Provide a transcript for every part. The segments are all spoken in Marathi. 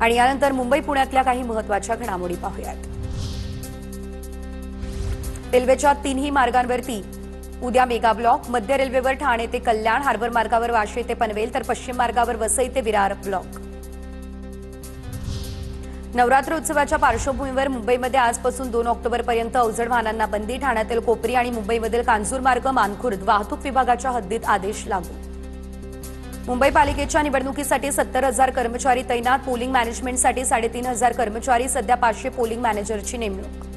आणि यानंतर मुंबई पुण्यातल्या काही महत्त्वाच्या घडामोडी पाहूयात। रेल्वेच्या तीनही मार्गांवरती उद्या मेगा ब्लॉक। मध्य रेल्वेवर ठाणे ते कल्याण, हार्बर मार्गावर वाशी ते पनवेल, तर पश्चिम मार्गावर वसई ते विरार ब्लॉक। नवरात्र उत्सवाच्या पार्श्वभूमीवर मुंबईमध्ये आजपासून 2 ऑक्टोबरपर्यंत अवजड वाहनांना बंदी। ठाण्यातील कोपरी आणि मुंबईमधील कांजूर मार्ग, मानखुर्द वाहतूक विभागाच्या हद्दीत आदेश लागू। मुंबई पालिकेच्या निवडणुकीसाठी 70,000 कर्मचारी तैनात। पोलिंग मॅनेजमेंटसाठी 3,500 कर्मचारी, सध्या 500 पोलिंग मॅनेजरची नेमणूक।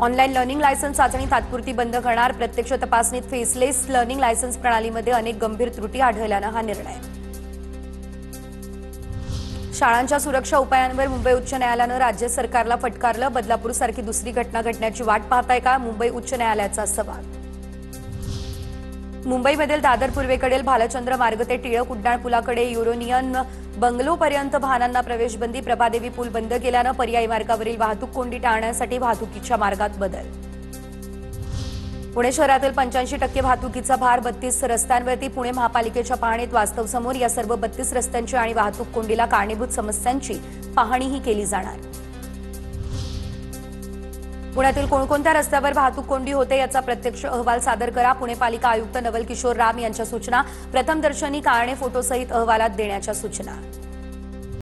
ऑनलाईन लर्निंग लायसन्स चाचणी तात्पुरती बंद करणार। प्रत्यक्ष तपासणीत फेसलेस लर्निंग लायसन्स प्रणालीमध्ये अनेक गंभीर त्रुटी आढळल्यानं हा निर्णय। शाळांच्या सुरक्षा उपायांवर मुंबई उच्च न्यायालयानं राज्य सरकारला फटकारलं। बदलापूरसारखी दुसरी घटना घडण्याची वाट पाहताय का? मुंबई उच्च न्यायालयाचा सवाल। मुंबईमधील दादर पूर्वेकडील भालचंद्र मार्ग ते टिळक उड्डाण पुलाकडे युरोनियन बंगलोपर्यंत वाहनांना प्रवेशबंदी। प्रभादेवी पूल बंद केल्यानं पर्यायी मार्गावरील वाहतूक कोंडी टाळण्यासाठी वाहतुकीच्या मार्गात बदल। पुणे शहरातील 85% वाहतुकीचा भार 32 रस्त्यांवरती। पुणे महापालिकेच्या पाहणीत वास्तव समोर। या सर्व 32 रस्त्यांची आणि वाहतूक कोंडीला कारणीभूत समस्यांची पाहणीही केली जाणार। पुण्यातील कोणकोणत्या रस्त्यावर वाहतूक कोंडी होते याचा प्रत्यक्ष अहवाल सादर करा। पुणे पालिका आयुक्त नवल किशोर राम यांच्या सूचना। प्रथमदर्शनी कारणे फोटोसहित अहवालात देण्याच्या सूचना।